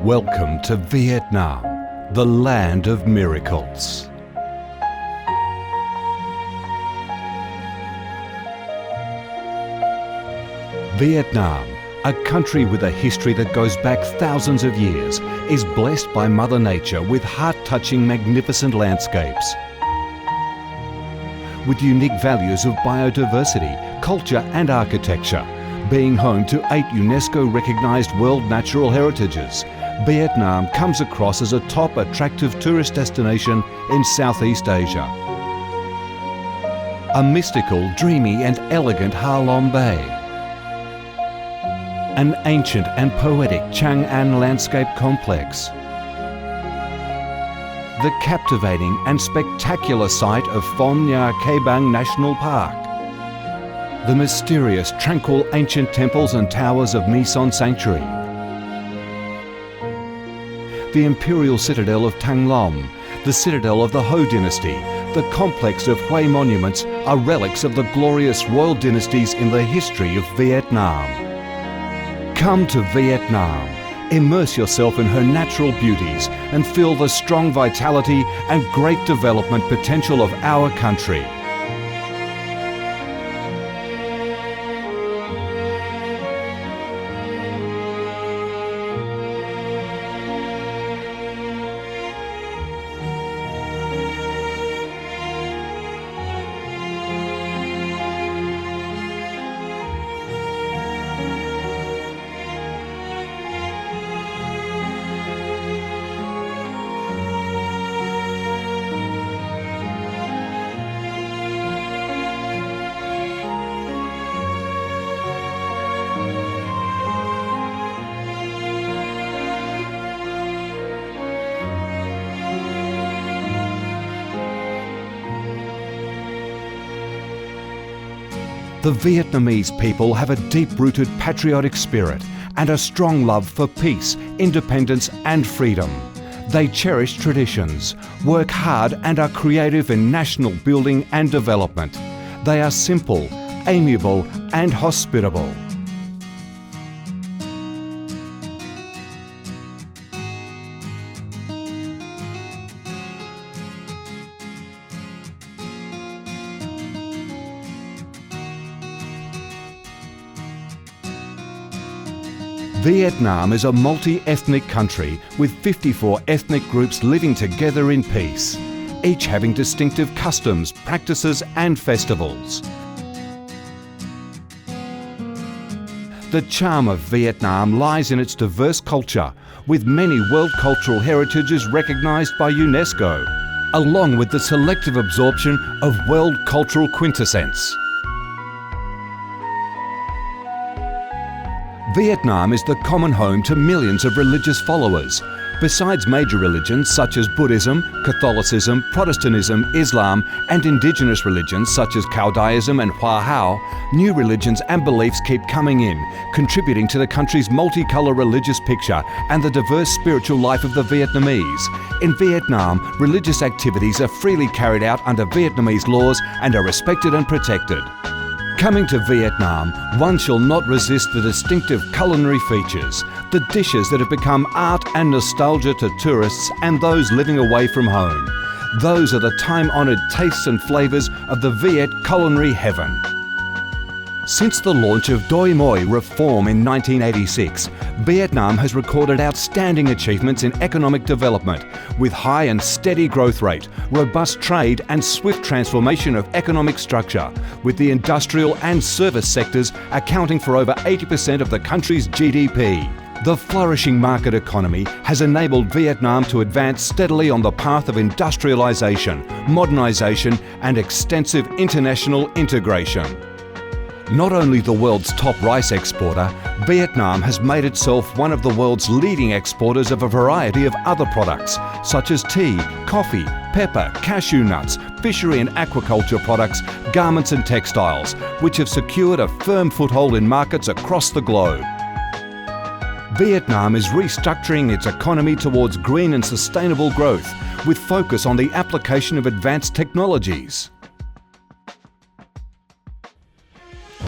Welcome to Vietnam, the land of miracles. Vietnam, a country with a history that goes back thousands of years, is blessed by Mother Nature with heart-touching, magnificent landscapes. With unique values of biodiversity, culture and architecture, being home to 8 UNESCO-recognised World Natural Heritages, Vietnam comes across as a top attractive tourist destination in Southeast Asia. A mystical, dreamy and elegant Ha Long Bay. An ancient and poetic Chang An landscape complex. The captivating and spectacular site of Phong Nha Ke Bang National Park. The mysterious, tranquil ancient temples and towers of My Son Sanctuary. The imperial citadel of Thăng Long, the citadel of the Ho dynasty, the complex of Hue monuments are relics of the glorious royal dynasties in the history of Vietnam. Come to Vietnam, immerse yourself in her natural beauties and feel the strong vitality and great development potential of our country. The Vietnamese people have a deep-rooted patriotic spirit and a strong love for peace, independence and freedom. They cherish traditions, work hard and are creative in national building and development. They are simple, amiable and hospitable. Vietnam is a multi-ethnic country with 54 ethnic groups living together in peace, each having distinctive customs, practices and festivals. The charm of Vietnam lies in its diverse culture, with many World Cultural Heritages recognised by UNESCO, along with the selective absorption of World Cultural Quintessence. Vietnam is the common home to millions of religious followers. Besides major religions such as Buddhism, Catholicism, Protestantism, Islam and indigenous religions such as Taoism and Hoa Hao, new religions and beliefs keep coming in, contributing to the country's multicolour religious picture and the diverse spiritual life of the Vietnamese. In Vietnam, religious activities are freely carried out under Vietnamese laws and are respected and protected. Coming to Vietnam, one shall not resist the distinctive culinary features, the dishes that have become art and nostalgia to tourists and those living away from home. Those are the time-honoured tastes and flavours of the Viet culinary heaven. Since the launch of Doi Moi reform in 1986, Vietnam has recorded outstanding achievements in economic development, with high and steady growth rate, robust trade and swift transformation of economic structure, with the industrial and service sectors accounting for over 80% of the country's GDP. The flourishing market economy has enabled Vietnam to advance steadily on the path of industrialisation, modernisation and extensive international integration. Not only the world's top rice exporter, Vietnam has made itself one of the world's leading exporters of a variety of other products, such as tea, coffee, pepper, cashew nuts, fishery and aquaculture products, garments and textiles, which have secured a firm foothold in markets across the globe. Vietnam is restructuring its economy towards green and sustainable growth, with focus on the application of advanced technologies.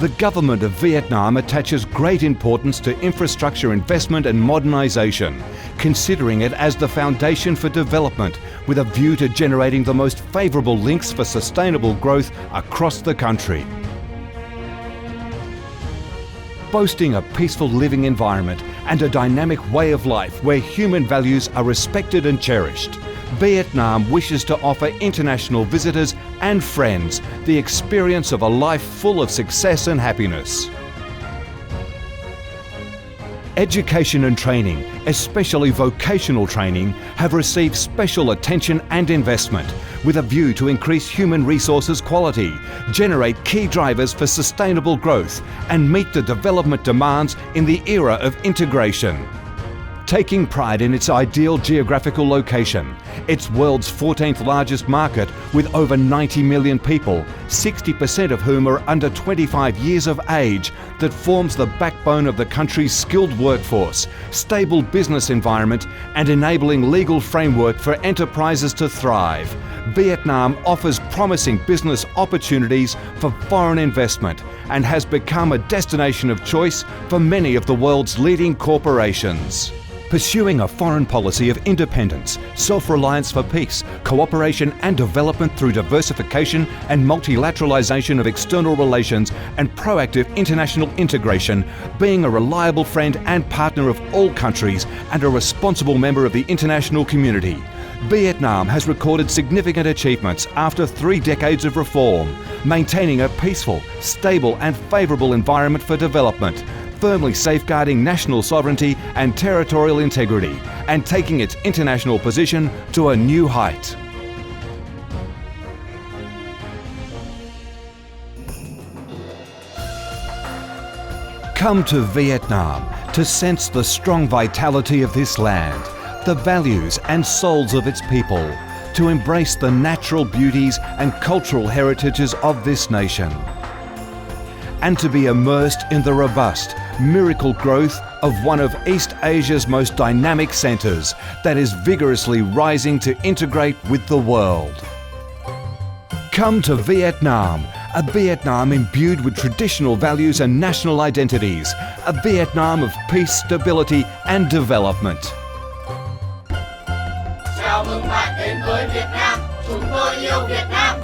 The government of Vietnam attaches great importance to infrastructure investment and modernisation, considering it as the foundation for development with a view to generating the most favourable links for sustainable growth across the country. Boasting a peaceful living environment and a dynamic way of life where human values are respected and cherished, Vietnam wishes to offer international visitors and friends the experience of a life full of success and happiness. Education and training, especially vocational training, have received special attention and investment with a view to increase human resources quality, generate key drivers for sustainable growth and meet the development demands in the era of integration. Taking pride in its ideal geographical location, its world's 14th largest market with over 90 million people, 60% of whom are under 25 years of age, that forms the backbone of the country's skilled workforce, stable business environment and enabling legal framework for enterprises to thrive, Vietnam offers promising business opportunities for foreign investment and has become a destination of choice for many of the world's leading corporations. Pursuing a foreign policy of independence, self-reliance for peace, cooperation and development through diversification and multilateralization of external relations and proactive international integration, being a reliable friend and partner of all countries and a responsible member of the international community. Vietnam has recorded significant achievements after 3 decades of reform, maintaining a peaceful, stable and favourable environment for development, firmly safeguarding national sovereignty and territorial integrity, and taking its international position to a new height. Come to Vietnam to sense the strong vitality of this land, the values and souls of its people, to embrace the natural beauties and cultural heritages of this nation, and to be immersed in the robust, miracle growth of one of East Asia's most dynamic centres that is vigorously rising to integrate with the world. Come to Vietnam, a Vietnam imbued with traditional values and national identities, a Vietnam of peace, stability and development. Chào mừng bạn đến với Việt Nam, chúng tôi yêu Việt Nam.